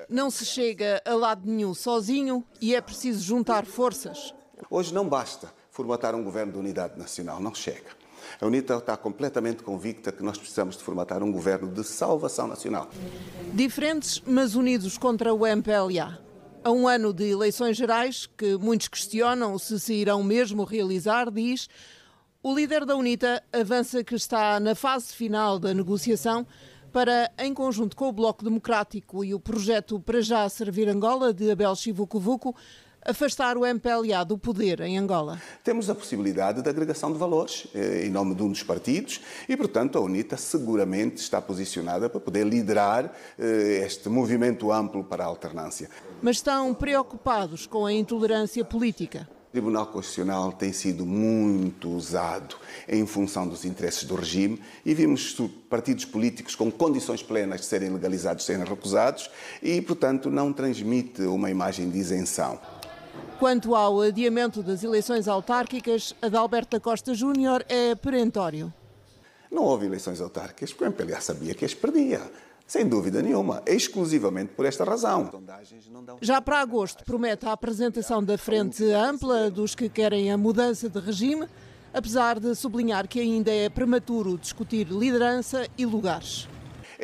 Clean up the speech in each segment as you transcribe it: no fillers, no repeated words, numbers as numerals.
Não se chega a lado nenhum sozinho e é preciso juntar forças. Hoje não basta formatar um governo de unidade nacional, não chega. A UNITA está completamente convicta que nós precisamos de formatar um governo de salvação nacional. Diferentes, mas unidos contra o MPLA. A um ano de eleições gerais, que muitos questionam se irão mesmo realizar, diz, o líder da UNITA avança que está na fase final da negociação para, em conjunto com o Bloco Democrático e o projeto Para Já Servir Angola, de Abel Chivucovuco, afastar o MPLA do poder em Angola. Temos a possibilidade de agregação de valores em nome de um dos partidos e, portanto, a UNITA seguramente está posicionada para poder liderar este movimento amplo para a alternância. Mas estão preocupados com a intolerância política. O Tribunal Constitucional tem sido muito usado em função dos interesses do regime e vimos partidos políticos com condições plenas de serem legalizados, serem recusados e, portanto, não transmite uma imagem de isenção. Quanto ao adiamento das eleições autárquicas, Adalberto da Costa Júnior é perentório. Não houve eleições autárquicas porque o MPLA sabia que as perdia. Sem dúvida nenhuma, exclusivamente por esta razão. Já para agosto promete a apresentação da frente ampla dos que querem a mudança de regime, apesar de sublinhar que ainda é prematuro discutir liderança e lugares.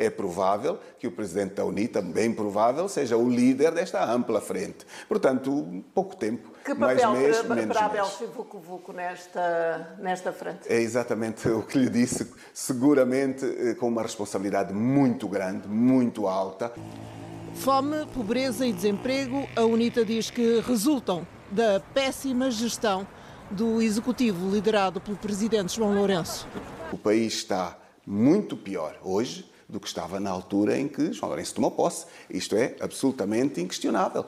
É provável que o presidente da UNITA, bem provável, seja o líder desta ampla frente. Portanto, pouco tempo. Que papel mais mês, para Abel Chivucovuco nesta frente? É exatamente o que lhe disse, seguramente com uma responsabilidade muito grande, muito alta. Fome, pobreza e desemprego, a UNITA diz que resultam da péssima gestão do executivo liderado pelo presidente João Lourenço. O país está muito pior hoje do que estava na altura em que João Lourenço tomou posse. Isto é absolutamente inquestionável.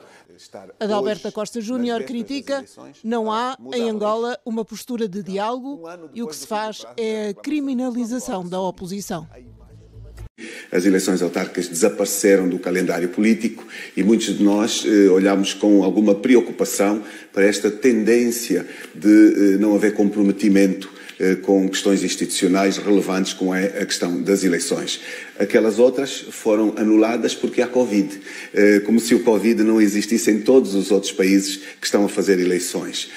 Adalberto da Costa Júnior critica, não há em Angola uma postura de diálogo e o que se faz é a criminalização da oposição. As eleições autárquicas desapareceram do calendário político e muitos de nós olhamos com alguma preocupação para esta tendência de não haver comprometimento com questões institucionais relevantes como é a questão das eleições. Aquelas outras foram anuladas porque há Covid, como se o Covid não existisse em todos os outros países que estão a fazer eleições.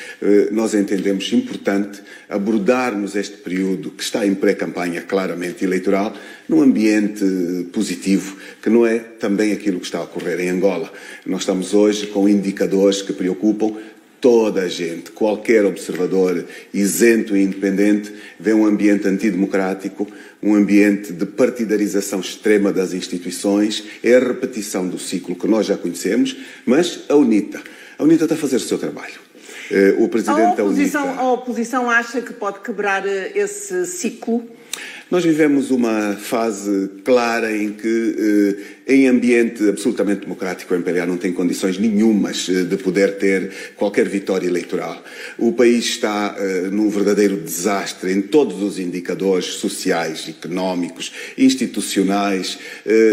Nós entendemos importante abordarmos este período que está em pré-campanha claramente eleitoral num ambiente positivo, que não é também aquilo que está a ocorrer em Angola. Nós estamos hoje com indicadores que preocupam toda a gente, qualquer observador isento e independente, vê um ambiente antidemocrático, um ambiente de partidarização extrema das instituições, é a repetição do ciclo que nós já conhecemos, mas a UNITA está a fazer o seu trabalho. O presidente da UNITA... A oposição acha que pode quebrar esse ciclo? Nós vivemos uma fase clara em que, em ambiente absolutamente democrático, o MPLA não tem condições nenhumas de poder ter qualquer vitória eleitoral. O país está num verdadeiro desastre em todos os indicadores sociais, económicos, institucionais.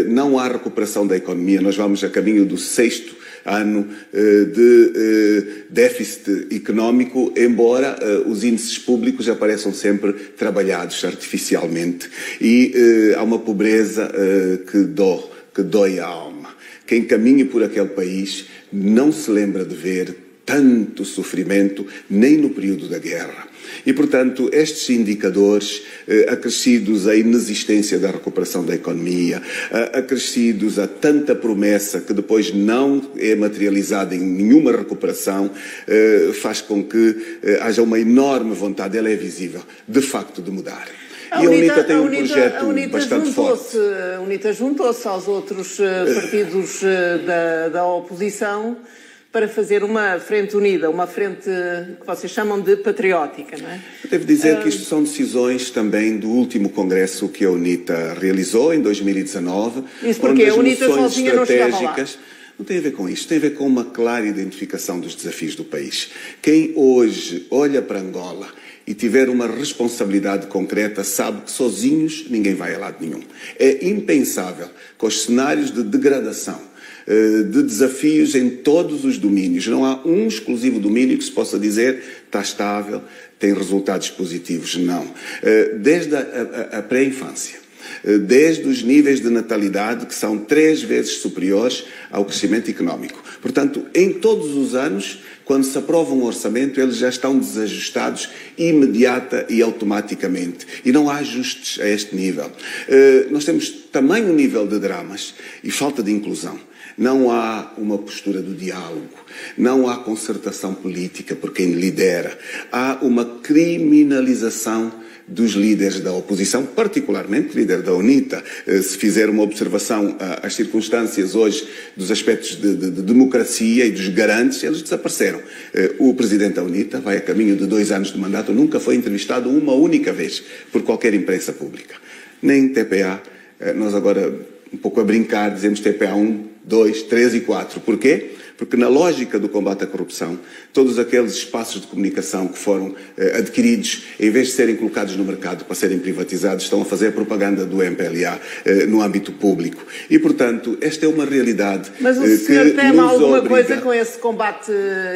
Não há recuperação da economia. Nós vamos a caminho do 6º ano de déficit económico, embora os índices públicos apareçam sempre trabalhados artificialmente. E há uma pobreza que dói a alma. Quem caminha por aquele país não se lembra de ver tanto sofrimento nem no período da guerra. E, portanto, estes indicadores, acrescidos à inexistência da recuperação da economia, acrescidos a tanta promessa que depois não é materializada em nenhuma recuperação, faz com que haja uma enorme vontade, ela é visível, de facto, de mudar. E a UNITA tem um projeto bastante forte. A UNITA juntou-se aos outros partidos da oposição para fazer uma frente unida, uma frente que vocês chamam de patriótica, não é? Devo dizer que isto são decisões também do último congresso que a UNITA realizou em 2019. Isso porque a UNITA sozinha não chegava lá. Não tem a ver com isto, tem a ver com uma clara identificação dos desafios do país. Quem hoje olha para Angola e tiver uma responsabilidade concreta sabe que sozinhos ninguém vai a lado nenhum. É impensável, com os cenários de degradação, de desafios em todos os domínios. Não há um exclusivo domínio que se possa dizer está estável, tem resultados positivos. Não. Desde a pré-infância, desde os níveis de natalidade que são 3 vezes superiores ao crescimento económico. Portanto, em todos os anos, quando se aprova um orçamento, eles já estão desajustados imediata e automaticamente. E não há ajustes a este nível. Nós temos também um nível de dramas e falta de inclusão. Não há uma postura do diálogo, não há concertação política por quem lidera. Há uma criminalização dos líderes da oposição, particularmente o líder da UNITA. Se fizer uma observação às circunstâncias hoje dos aspectos de democracia e dos garantes, eles desapareceram. O presidente da UNITA vai a caminho de 2 anos de mandato, nunca foi entrevistado uma única vez por qualquer imprensa pública. Nem TPA, nós agora, um pouco a brincar, dizemos TPA 1, 2, 3 e 4. Porquê? Porque na lógica do combate à corrupção, todos aqueles espaços de comunicação que foram adquiridos, em vez de serem colocados no mercado para serem privatizados, estão a fazer a propaganda do MPLA no âmbito público. E, portanto, esta é uma realidade que nos obriga... Mas o senhor teme alguma coisa com esse combate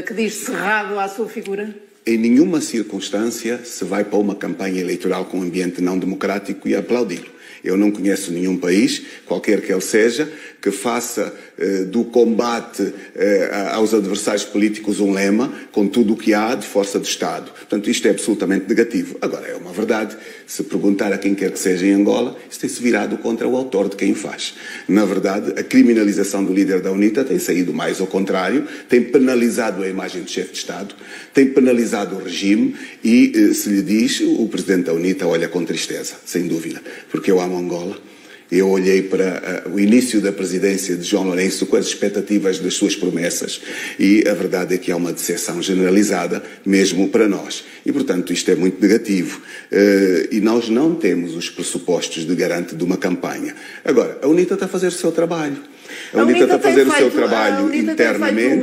que diz cerrado à sua figura? Em nenhuma circunstância se vai para uma campanha eleitoral com um ambiente não democrático e aplaudi-lo. Eu não conheço nenhum país, qualquer que ele seja, que faça do combate aos adversários políticos um lema, com tudo o que há de força de Estado. Portanto, isto é absolutamente negativo. Agora, é uma verdade, se perguntar a quem quer que seja em Angola, isso tem-se virado contra o autor de quem o faz. Na verdade, a criminalização do líder da UNITA tem saído mais ao contrário, tem penalizado a imagem do chefe de Estado, tem penalizado o regime e, se lhe diz, o presidente da UNITA olha com tristeza, sem dúvida, porque eu amo Angola. Eu olhei para o início da presidência de João Lourenço com as expectativas das suas promessas e a verdade é que há uma decepção generalizada, mesmo para nós. E, portanto, isto é muito negativo. E nós não temos os pressupostos de garante de uma campanha. Agora, a UNITA está a fazer o seu trabalho. A UNITA está a fazer o seu trabalho internamente.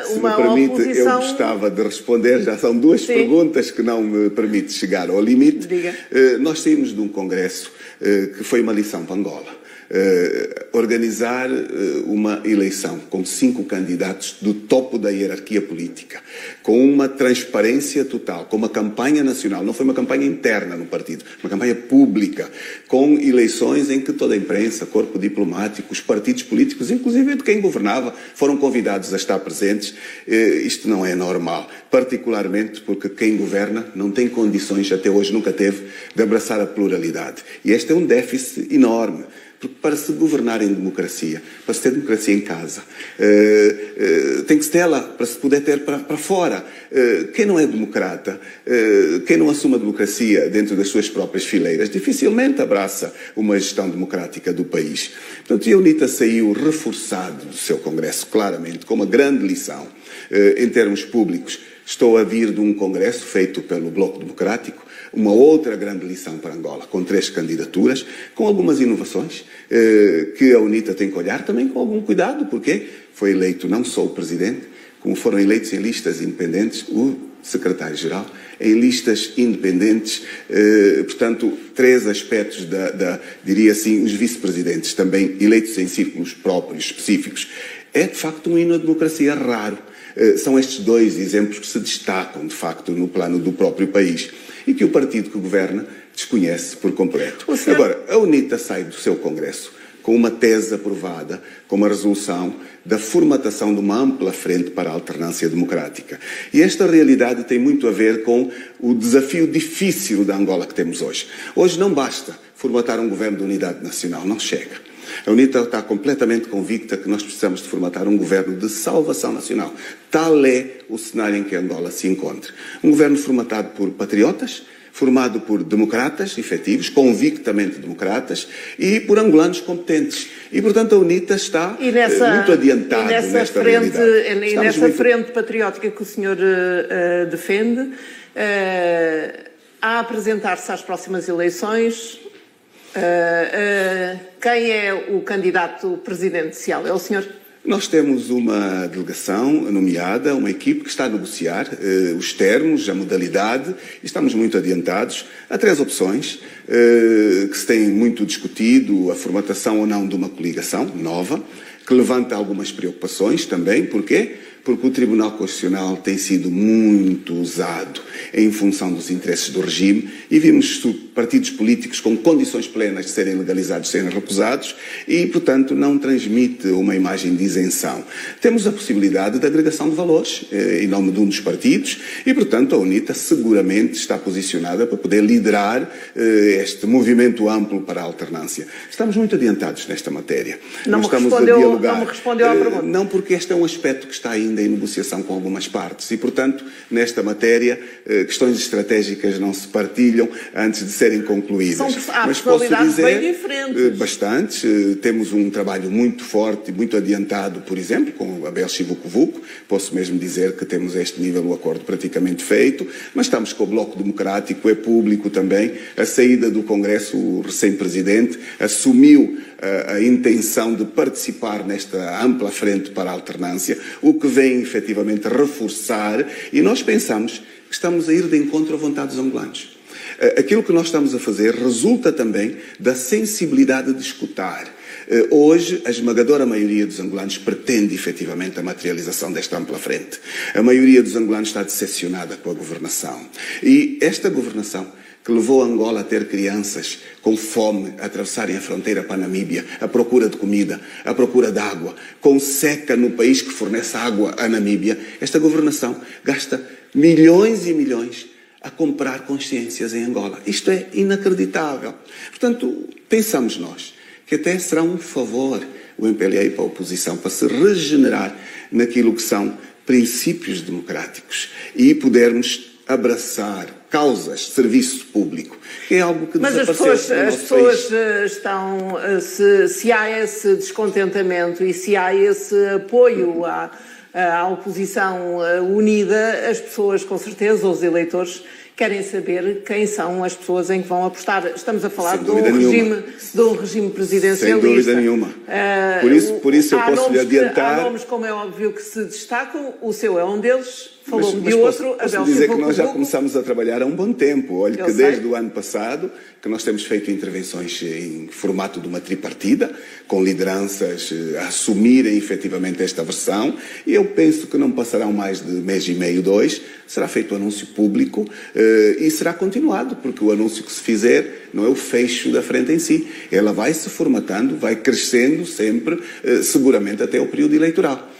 Se me permite, eu gostava de responder. Já são 2 perguntas que não me permite chegar ao limite. Nós saímos de um congresso que foi uma lição para Angola. Organizar uma eleição com 5 candidatos do topo da hierarquia política, com uma transparência total, com uma campanha nacional, não foi uma campanha interna no partido, uma campanha pública, com eleições em que toda a imprensa, corpo diplomático, os partidos políticos, inclusive de quem governava, foram convidados a estar presentes. Isto não é normal, particularmente porque quem governa não tem condições, até hoje nunca teve, de abraçar a pluralidade. E este é um déficit enorme. Porque para se governar em democracia, para se ter democracia em casa, tem que se tê-la para se poder ter para fora. Quem não é democrata, quem não assume a democracia dentro das suas próprias fileiras, dificilmente abraça uma gestão democrática do país. Portanto, a UNITA saiu reforçado do seu congresso, claramente, com uma grande lição em termos públicos. Estou a vir de um congresso feito pelo Bloco Democrático, uma outra grande lição para Angola, com 3 candidaturas, com algumas inovações que a UNITA tem que olhar também com algum cuidado, porque foi eleito não só o presidente, como foram eleitos em listas independentes o secretário-geral, em listas independentes, portanto, 3 aspectos diria assim, os vice-presidentes, também eleitos em círculos próprios, específicos. É, de facto, um hino à democracia raro. São estes 2 exemplos que se destacam, de facto, no plano do próprio país e que o partido que governa desconhece por completo. Agora, a UNITA sai do seu congresso com uma tese aprovada, com uma resolução da formatação de uma ampla frente para a alternância democrática. E esta realidade tem muito a ver com o desafio difícil da Angola que temos hoje. Hoje não basta formatar um governo de unidade nacional, não chega. A UNITA está completamente convicta que nós precisamos de formatar um governo de salvação nacional. Tal é o cenário em que Angola se encontra. Um governo formatado por patriotas, formado por democratas efetivos, convictamente democratas, e por angolanos competentes. E, portanto, a UNITA está muito adiantada nesta realidade. E nessa frente patriótica que o senhor defende, a apresentar-se às próximas eleições... quem é o candidato presidencial? É o senhor? Nós temos uma delegação nomeada, uma equipe que está a negociar os termos, a modalidade, e estamos muito adiantados. Há 3 opções que se têm muito discutido, a formatação ou não de uma coligação nova, que levanta algumas preocupações também. Porquê? Porque o Tribunal Constitucional tem sido muito usado em função dos interesses do regime e vimos partidos políticos com condições plenas de serem legalizados, serem recusados e, portanto, não transmite uma imagem de isenção. Temos a possibilidade de agregação de valores em nome de um dos partidos e, portanto, a UNITA seguramente está posicionada para poder liderar este movimento amplo para a alternância. Estamos muito adiantados nesta matéria. Não me respondeu à pergunta. Não, porque este é um aspecto que está ainda em negociação com algumas partes e, portanto, nesta matéria, questões estratégicas não se partilham antes de serem concluídas. Mas posso dizer, bem diferentes. Bastantes. Temos um trabalho muito forte, muito adiantado, por exemplo, com o Abel Chivucovuco. Posso mesmo dizer que temos a este nível o acordo praticamente feito, mas estamos com o Bloco Democrático, é público também. A saída do Congresso, o recém-presidente assumiu a intenção de participar nesta ampla frente para a alternância, o que vem efetivamente reforçar, e nós pensamos que estamos a ir de encontro à vontade dos angolanos. Aquilo que nós estamos a fazer resulta também da sensibilidade de escutar. Hoje, a esmagadora maioria dos angolanos pretende efetivamente a materialização desta ampla frente. A maioria dos angolanos está decepcionada com a governação. E esta governação, que levou Angola a ter crianças com fome, a atravessarem a fronteira para a Namíbia, à procura de comida, à procura de água, com seca no país que fornece água à Namíbia, esta governação gasta milhões e milhões a comprar consciências em Angola. Isto é inacreditável. Portanto, pensamos nós que até será um favor o MPLA para a oposição, para se regenerar naquilo que são princípios democráticos e podermos abraçar causas de serviço público, que é algo que desapareceu no nosso país. As pessoas estão, se há esse descontentamento e se há esse apoio à oposição unida, as pessoas, com certeza, os eleitores, querem saber quem são as pessoas em que vão apostar. Estamos a falar de um regime presidencialista. Sem dúvida nenhuma. Por isso eu posso lhe adiantar. Há nomes, como é óbvio, que se destacam. O seu é um deles. Falou-me de outro. Posso dizer que nós já começamos a trabalhar há um bom tempo. Olha que desde o ano passado que nós temos feito intervenções em formato de uma tripartida, com lideranças a assumirem efetivamente esta versão, e eu penso que não passarão mais de mês e meio, 2, será feito o anúncio público e será continuado, porque o anúncio que se fizer não é o fecho da frente em si. Ela vai se formatando, vai crescendo sempre, seguramente até o período eleitoral.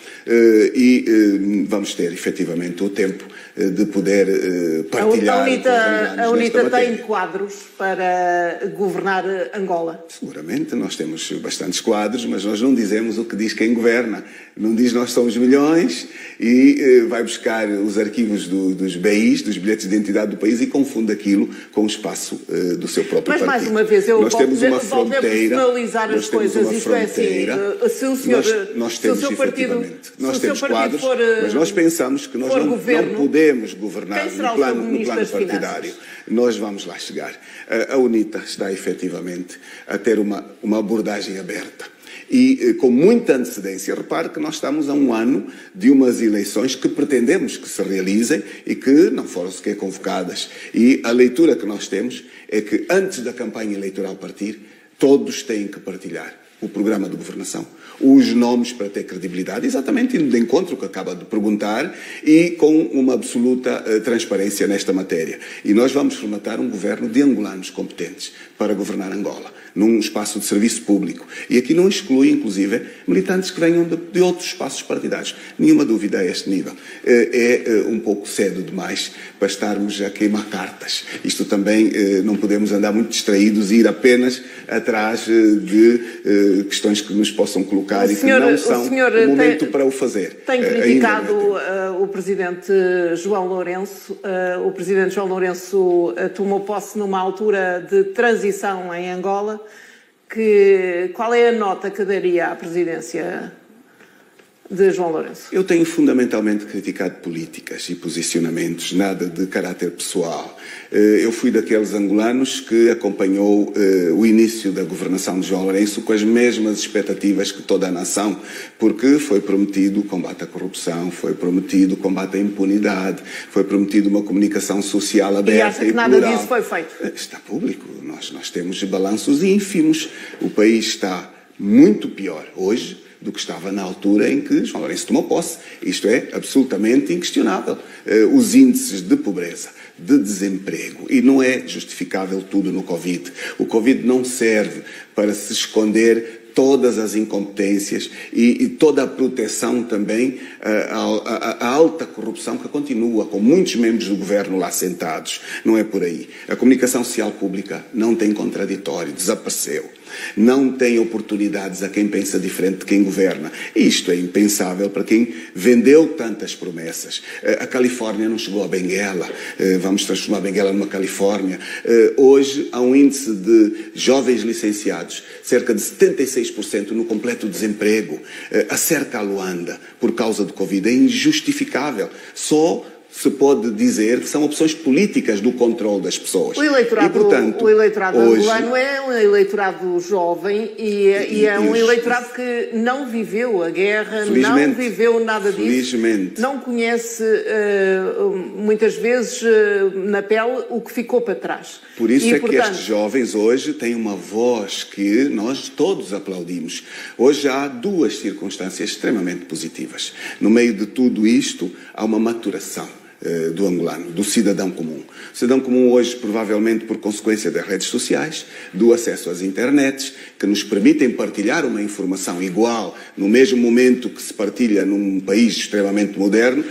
Vamos ter, efetivamente, o tempo de poder partilhar. A UNITA tem quadros para governar Angola? Seguramente, nós temos bastantes quadros, mas nós não dizemos o que diz quem governa. Não diz nós somos milhões e vai buscar os arquivos dos BIs, dos bilhetes de identidade do país, e confunde aquilo com o espaço do seu próprio partido. Mas, mais uma vez, eu volto a personalizar as coisas. Isto é assim, se o senhor... Nós temos, efetivamente, nós temos quadros, mas nós pensamos que nós não podemos governar no plano partidário. Nós vamos lá chegar. A UNITA está, efetivamente, a ter uma abordagem aberta. E com muita antecedência. Repare que nós estamos a um ano de umas eleições que pretendemos que se realizem e que não foram sequer convocadas. E a leitura que nós temos é que antes da campanha eleitoral partir, todos têm que partilhar o programa de governação, os nomes para ter credibilidade, exatamente indo de encontro ao que acaba de perguntar, e com uma absoluta transparência nesta matéria. E nós vamos formatar um governo de angolanos competentes para governar Angola, num espaço de serviço público. E aqui não exclui, inclusive, militantes que venham de outros espaços partidários. Nenhuma dúvida a este nível. É um pouco cedo demais para estarmos a queimar cartas. Isto também não podemos andar muito distraídos e ir apenas atrás de questões que nos possam colocar e que não são o momento para o fazer. Tem criticado o Presidente João Lourenço. O Presidente João Lourenço tomou posse numa altura de transição em Angola. Qual é a nota que daria à presidência de João Lourenço? Eu tenho fundamentalmente criticado políticas e posicionamentos, nada de caráter pessoal. Eu fui daqueles angolanos que acompanhou o início da governação de João Lourenço com as mesmas expectativas que toda a nação, porque foi prometido o combate à corrupção, foi prometido o combate à impunidade, foi prometido uma comunicação social aberta e plural. E acha que nada disso foi feito? Está público. Nós temos balanços ínfimos. O país está muito pior hoje do que estava na altura em que João Lourenço tomou posse. Isto é absolutamente inquestionável. Os índices de pobreza, de desemprego, e não é justificável tudo no Covid. O Covid não serve para se esconder todas as incompetências e toda a proteção também à alta corrupção que continua, com muitos membros do governo lá sentados. Não é por aí. A comunicação social pública não tem contraditório, desapareceu. Não tem oportunidades a quem pensa diferente de quem governa. E isto é impensável para quem vendeu tantas promessas. A Califórnia não chegou a Benguela. Vamos transformar Benguela numa Califórnia. Hoje há um índice de jovens licenciados, cerca de 76% no completo desemprego. A cerca a Luanda, por causa do Covid, é injustificável. Só se pode dizer que são opções políticas do controle das pessoas. O eleitorado angolano é um eleitorado jovem e é um eleitorado que não viveu a guerra, não viveu nada disso, não conhece muitas vezes na pele o que ficou para trás. Por isso que estes jovens hoje têm uma voz que nós todos aplaudimos. Hoje há duas circunstâncias extremamente positivas. No meio de tudo isto, há uma maturação do angolano, do cidadão comum. O cidadão comum hoje, provavelmente por consequência das redes sociais, do acesso às internets, que nos permitem partilhar uma informação igual no mesmo momento que se partilha num país extremamente moderno,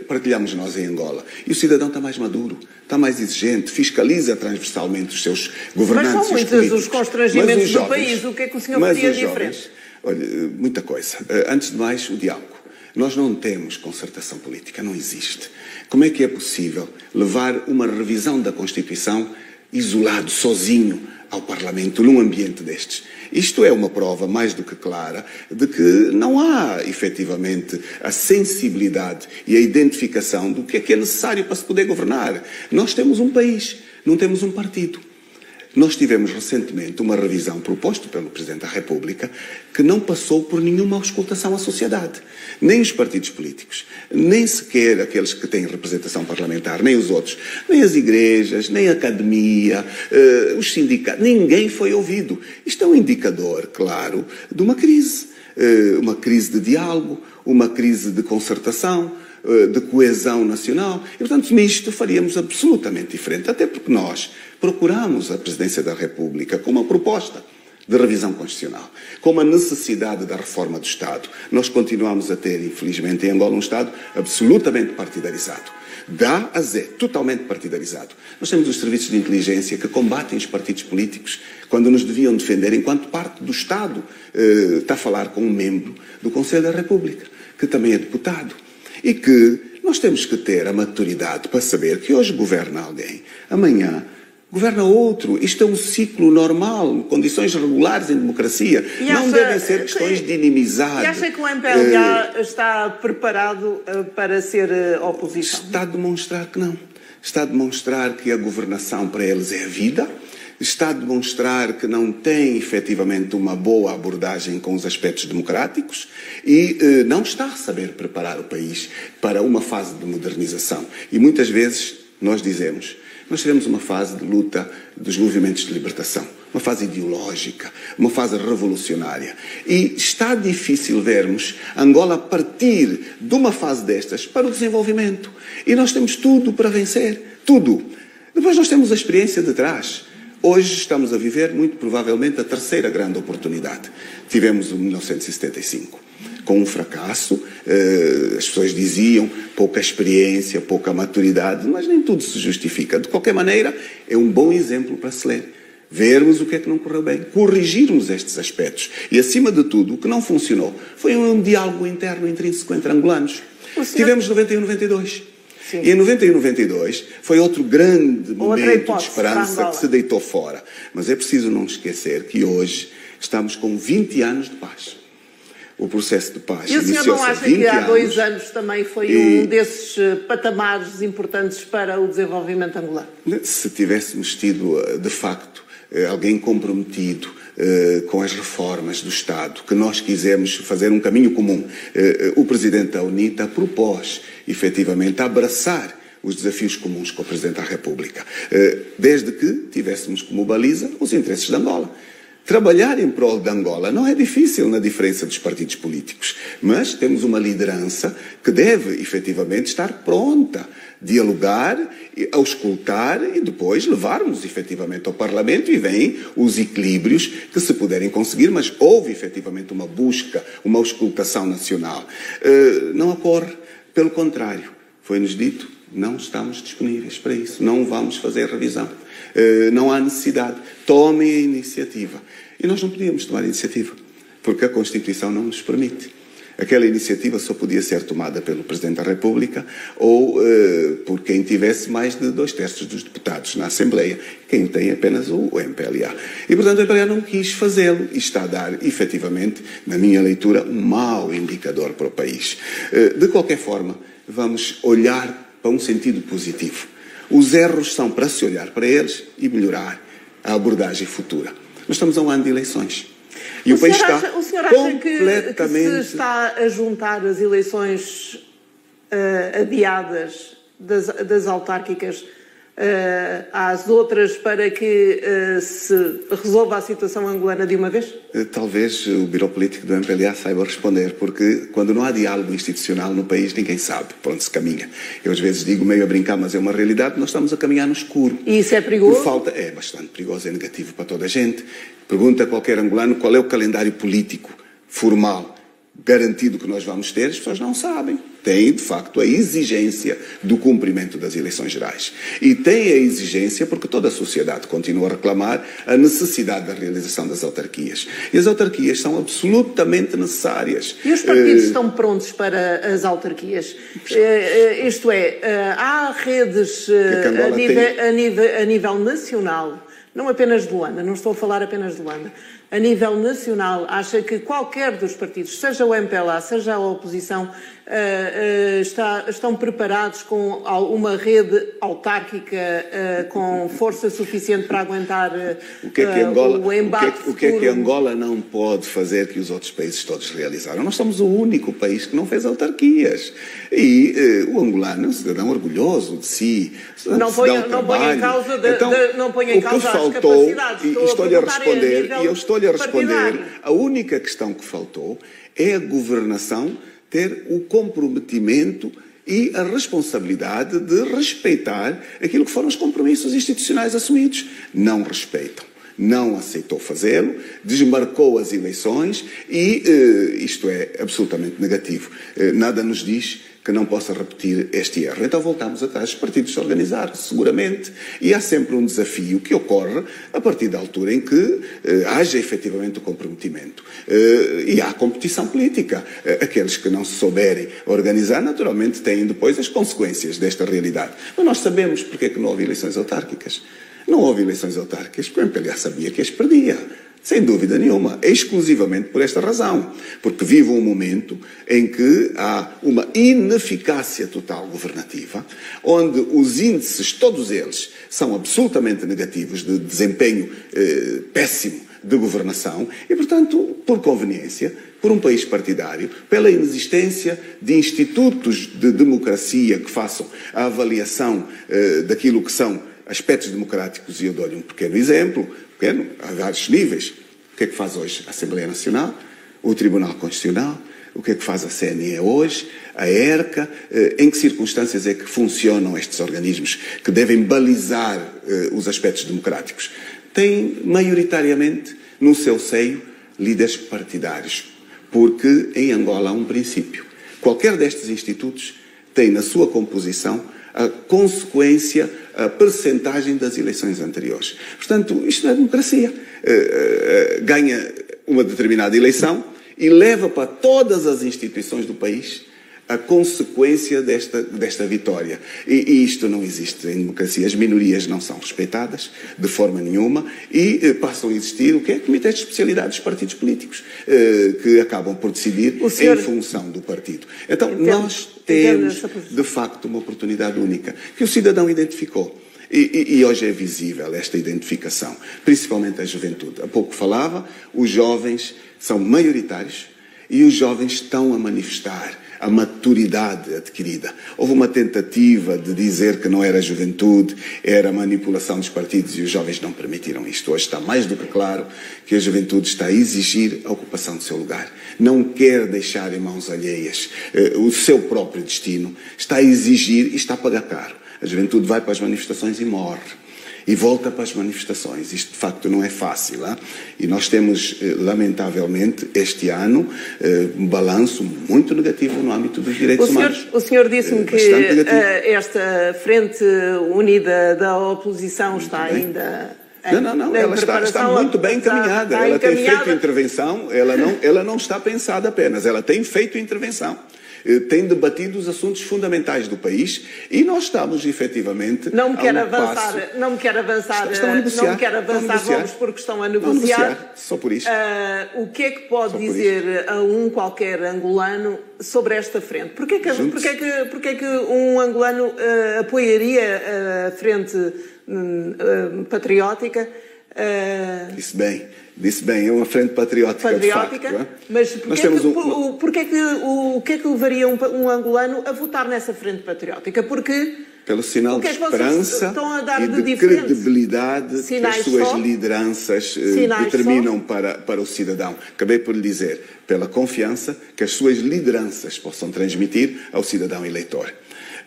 partilhamos nós em Angola. E o cidadão está mais maduro, está mais exigente, fiscaliza transversalmente os seus governantes. Mas são muitos os constrangimentos do país. O que é que o senhor podia diferente? Olha, muita coisa. Antes de mais, o diálogo. Nós não temos concertação política, não existe. Como é que é possível levar uma revisão da Constituição isolado, sozinho, ao Parlamento, num ambiente destes? Isto é uma prova mais do que clara de que não há, efetivamente, a sensibilidade e a identificação do que é necessário para se poder governar. Nós temos um país, não temos um partido. Nós tivemos recentemente uma revisão proposta pelo Presidente da República que não passou por nenhuma auscultação à sociedade. Nem os partidos políticos, nem sequer aqueles que têm representação parlamentar, nem os outros, nem as igrejas, nem a academia, os sindicatos, ninguém foi ouvido. Isto é um indicador, claro, de uma crise de diálogo, uma crise de concertação, de coesão nacional. E, portanto, nisto faríamos absolutamente diferente, até porque nós procuramos a Presidência da República com uma proposta de revisão constitucional, com uma necessidade da reforma do Estado. Nós continuamos a ter, infelizmente, em Angola, um Estado absolutamente partidarizado. Da a Z, totalmente partidarizado. Nós temos os serviços de inteligência que combatem os partidos políticos quando nos deviam defender enquanto parte do Estado. Está a falar com um membro do Conselho da República, que também é deputado. E que nós temos que ter a maturidade para saber que hoje governa alguém, amanhã governa outro. Isto é um ciclo normal, condições regulares em democracia. Não devem ser questões de inimizade. E acha que o MPLA está preparado para ser oposição? Está a demonstrar que não. Está a demonstrar que a governação para eles é a vida. Está a demonstrar que não tem, efetivamente, uma boa abordagem com os aspectos democráticos e não está a saber preparar o país para uma fase de modernização. E muitas vezes nós dizemos, nós teremos uma fase de luta dos movimentos de libertação, uma fase ideológica, uma fase revolucionária. E está difícil vermos Angola partir de uma fase destas para o desenvolvimento. E nós temos tudo para vencer, tudo. Depois nós temos a experiência de trás. Hoje estamos a viver, muito provavelmente, a terceira grande oportunidade. Tivemos o 1975, com um fracasso, as pessoas diziam pouca experiência, pouca maturidade, mas nem tudo se justifica. De qualquer maneira, é um bom exemplo para se ler. Vermos o que é que não correu bem, corrigirmos estes aspectos. E, acima de tudo, o que não funcionou foi um diálogo interno intrínseco entre angolanos. Tivemos 91 e 92. Sim. E em 91 e 92 foi outro grande momento de esperança que se deitou fora. Mas é preciso não esquecer que hoje estamos com 20 anos de paz. O processo de paz iniciou-se há 20 anos. E o senhor não acha que há 2 anos também foi um desses patamares importantes para o desenvolvimento angolano? Se tivéssemos tido, de facto, alguém comprometido com as reformas do Estado, que nós quisemos fazer um caminho comum, o Presidente da UNITA propôs, efetivamente, abraçar os desafios comuns com o Presidente da República, desde que tivéssemos como baliza os interesses de Angola. Trabalhar em prol de Angola não é difícil na diferença dos partidos políticos, mas temos uma liderança que deve, efetivamente, estar pronta a dialogar, a auscultar e depois levarmos, efetivamente, ao Parlamento e vêm os equilíbrios que se puderem conseguir, mas houve, efetivamente, uma busca, uma auscultação nacional. Não ocorre, pelo contrário, foi-nos dito, não estamos disponíveis para isso, não vamos fazer revisão, não há necessidade, tomem a iniciativa. E nós não podíamos tomar a iniciativa, porque a Constituição não nos permite. Aquela iniciativa só podia ser tomada pelo Presidente da República ou por quem tivesse mais de 2/3 dos deputados na Assembleia, quem tem apenas o MPLA. E, portanto, o MPLA não quis fazê-lo e está a dar, efetivamente, na minha leitura, um mau indicador para o país. De qualquer forma, vamos olhar para um sentido positivo. Os erros são para se olhar para eles e melhorar a abordagem futura. Nós estamos a um ano de eleições. E o país está completamente... O senhor acha que se está a juntar as eleições adiadas das autárquicas às outras para que se resolva a situação angolana de uma vez? Talvez o Biro Político do MPLA saiba responder, porque quando não há diálogo institucional no país, ninguém sabe por onde se caminha. Eu às vezes digo meio a brincar, mas é uma realidade, nós estamos a caminhar no escuro. E isso é perigoso? É bastante perigoso, é negativo para toda a gente. Pergunta a qualquer angolano qual é o calendário político formal garantido que nós vamos ter, as pessoas não sabem. Tem, de facto, a exigência do cumprimento das eleições gerais. E tem a exigência porque toda a sociedade continua a reclamar a necessidade da realização das autarquias. E as autarquias são absolutamente necessárias. E os partidos estão prontos para as autarquias? Isto é, há redes a nível nacional, não apenas de Luanda, não estou a falar apenas de Luanda, a nível nacional, acha que qualquer dos partidos, seja o MPLA, seja a oposição, estão preparados com uma rede autárquica com força suficiente para aguentar o embate futuro? O que é que Angola não pode fazer que os outros países todos realizaram? Nós somos o único país que não fez autarquias. E o angolano é um cidadão orgulhoso de si. Não põe em causa, as capacidades. E estou-lhe a responder, a única questão que faltou é a governação ter o comprometimento e a responsabilidade de respeitar aquilo que foram os compromissos institucionais assumidos. Não respeitam. Não aceitou fazê-lo, desmarcou as eleições e isto é absolutamente negativo. Nada nos diz que não possa repetir este erro. Então voltamos atrás, os partidos se organizaram, seguramente, e há sempre um desafio que ocorre a partir da altura em que haja efetivamente o comprometimento. E há competição política. Aqueles que não se souberem organizar, naturalmente, têm depois as consequências desta realidade. Mas nós sabemos porque é que não houve eleições autárquicas. Não houve eleições autárquicas porque o MPLA sabia que as perdia. Sem dúvida nenhuma, exclusivamente por esta razão. Porque vive um momento em que há uma ineficácia total governativa, onde os índices, todos eles, são absolutamente negativos, de desempenho péssimo de governação, e, portanto, por conveniência, por um país partidário, pela inexistência de institutos de democracia que façam a avaliação daquilo que são aspectos democráticos, e eu dou-lhe um pequeno exemplo, a vários níveis. O que é que faz hoje a Assembleia Nacional, o Tribunal Constitucional, o que é que faz a CNE hoje, a ERCA, em que circunstâncias é que funcionam estes organismos que devem balizar os aspectos democráticos? Tem, maioritariamente, no seu seio, líderes partidários, porque em Angola há um princípio. Qualquer destes institutos tem na sua composição a consequência, a percentagem das eleições anteriores. Portanto, isto é democracia. Ganha uma determinada eleição e leva para todas as instituições do país a consequência desta vitória. E isto não existe em democracia. As minorias não são respeitadas de forma nenhuma e passam a existir o que é comitês de especialidade dos partidos políticos, que acabam por decidir em função do partido. Então, nós temos, de facto, uma oportunidade única que o cidadão identificou. E hoje é visível esta identificação, principalmente a juventude. Há pouco falava, os jovens são maioritários E os jovens estão a manifestar a maturidade adquirida. Houve uma tentativa de dizer que não era juventude, era manipulação dos partidos, e os jovens não permitiram isto. Hoje está mais do que claro que a juventude está a exigir a ocupação do seu lugar. Não quer deixar em mãos alheias o seu próprio destino. Está a exigir e está a pagar caro. A juventude vai para as manifestações e morre. E volta para as manifestações. Isto, de facto, não é fácil. Hein? E nós temos, lamentavelmente, este ano, um balanço muito negativo no âmbito dos direitos humanos. O senhor disse-me que esta frente unida da oposição está ainda... Não, ela está muito bem encaminhada. Ela tem feito intervenção, ela não está pensada apenas, ela tem feito intervenção. Tem debatido os assuntos fundamentais do país e nós estamos, efetivamente, Não me quero avançar, estão a negociar, vamos porque estão a negociar. Só por isso. O que é que pode dizer a qualquer angolano sobre esta frente? Porquê que um angolano apoiaria a frente patriótica? Disse bem, é uma frente patriótica de facto. Mas o que é que levaria um angolano a votar nessa frente patriótica? Pelo sinal de esperança e de credibilidade que as suas lideranças determinam para o cidadão. Acabei por lhe dizer, pela confiança que as suas lideranças possam transmitir ao cidadão eleitor.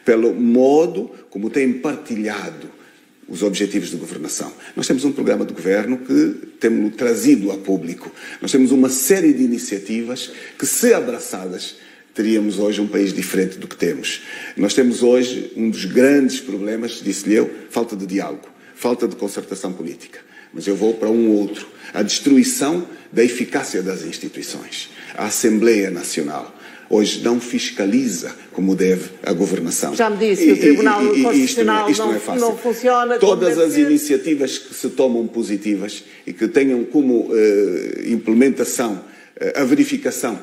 Pelo modo como têm partilhado os objetivos de governação. Nós temos um programa de governo que temos trazido a público. Nós temos uma série de iniciativas que, se abraçadas, teríamos hoje um país diferente do que temos. Nós temos hoje um dos grandes problemas, disse-lhe eu, falta de diálogo, falta de concertação política. Mas eu vou para um outro, a destruição da eficácia das instituições. A Assembleia Nacional hoje não fiscaliza como deve a governação. Já me disse, o Tribunal Constitucional não funciona. Todas as iniciativas que se tomam positivas e que tenham como implementação a verificação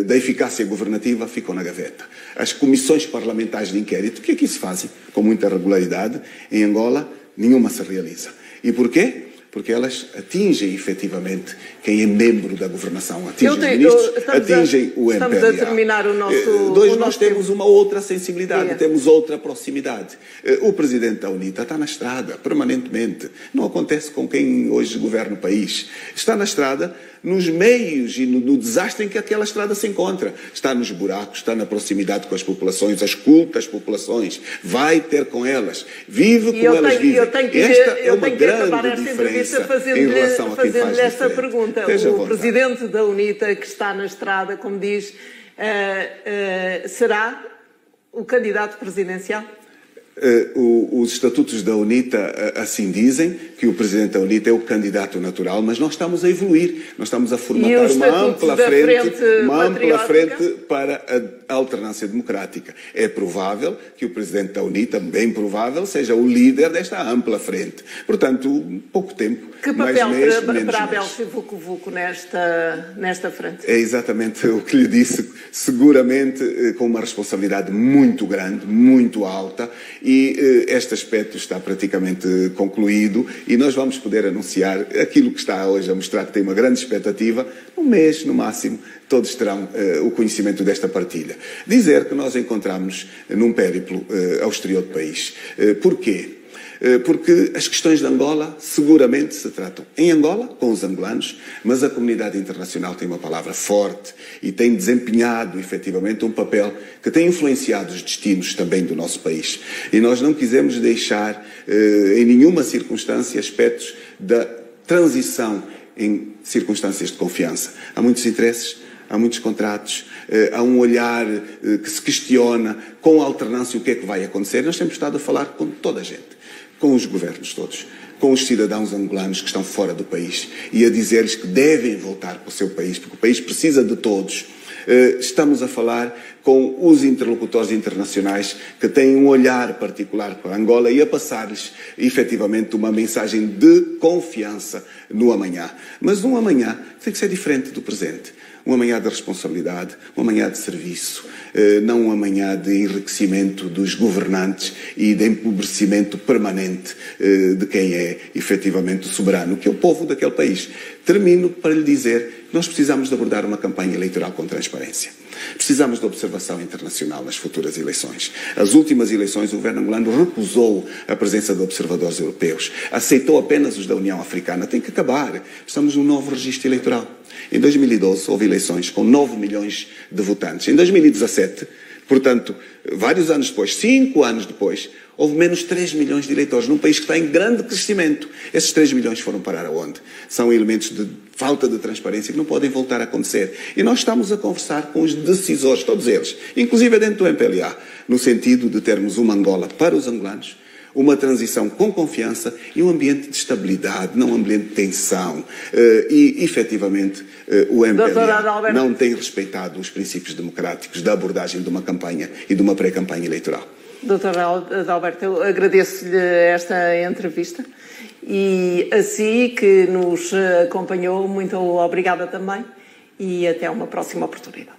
da eficácia governativa ficam na gaveta. As comissões parlamentares de inquérito, o que é que isso fazem? Com muita regularidade, em Angola, nenhuma se realiza. E porquê? Porque elas atingem, efetivamente, quem é membro da governação. Atingem os ministros, atingem o MPLA. Estamos a terminar o nosso... Nós temos uma outra sensibilidade, temos outra proximidade. O Presidente da UNITA está na estrada, permanentemente. Não acontece com quem hoje governa o país. Está na estrada, nos meios e no desastre em que aquela estrada se encontra. Está nos buracos, está na proximidade com as populações, escuta as populações, vai ter com elas, vive com elas, vive. Esta é uma grande diferença em relação a quem faz esta pergunta. O Presidente da UNITA, que está na estrada, como diz, será o candidato presidencial? Os estatutos da UNITA assim dizem, que o Presidente da UNITA é o candidato natural, mas nós estamos a evoluir, nós estamos a formatar uma ampla frente para a alternância democrática. É provável que o Presidente da UNITA, bem provável, seja o líder desta ampla frente. Portanto, pouco tempo. Que papel para Abel Vucu nesta frente? É exatamente o que lhe disse, seguramente com uma responsabilidade muito grande, muito alta, e este aspecto está praticamente concluído e nós vamos poder anunciar aquilo que está hoje a mostrar que tem uma grande expectativa. Um mês, no máximo, todos terão o conhecimento desta partilha. Dizer que nós encontramos num périplo ao exterior do país. Porquê? Porque as questões de Angola seguramente se tratam em Angola, com os angolanos, mas a comunidade internacional tem uma palavra forte e tem desempenhado, efetivamente, um papel que tem influenciado os destinos também do nosso país. E nós não quisemos deixar, em nenhuma circunstância, aspectos da transição em circunstâncias de confiança. Há muitos interesses, há muitos contratos, há um olhar que se questiona com a alternância o que é que vai acontecer. Nós temos estado a falar com toda a gente, com os governos todos, com os cidadãos angolanos que estão fora do país e a dizer-lhes que devem voltar para o seu país, porque o país precisa de todos. Estamos a falar com os interlocutores internacionais que têm um olhar particular para Angola e a passar-lhes, efetivamente, uma mensagem de confiança no amanhã. Mas um amanhã tem que ser diferente do presente. um amanhã de responsabilidade, um amanhã de serviço, não um amanhã de enriquecimento dos governantes e de empobrecimento permanente de quem é efetivamente o soberano, que é o povo daquele país. Termino para lhe dizer que nós precisamos de abordar uma campanha eleitoral com transparência. Precisamos de observação internacional nas futuras eleições. As últimas eleições, o governo angolano recusou a presença de observadores europeus. Aceitou apenas os da União Africana. Tem que acabar. Precisamos de um novo registro eleitoral. Em 2012, houve eleições com 9 milhões de votantes. Em 2017, portanto, vários anos depois, 5 anos depois, houve menos 3 milhões de eleitores num país que está em grande crescimento. Esses 3 milhões foram parar aonde? São elementos de falta de transparência que não podem voltar a acontecer. E nós estamos a conversar com os decisores, todos eles, inclusive dentro do MPLA, no sentido de termos uma Angola para os angolanos, uma transição com confiança e um ambiente de estabilidade, não um ambiente de tensão. E, efetivamente, o MPLA não tem respeitado os princípios democráticos da abordagem de uma campanha e de uma pré-campanha eleitoral. Doutor Adalberto, eu agradeço-lhe esta entrevista e a si que nos acompanhou, muito obrigada também e até uma próxima oportunidade.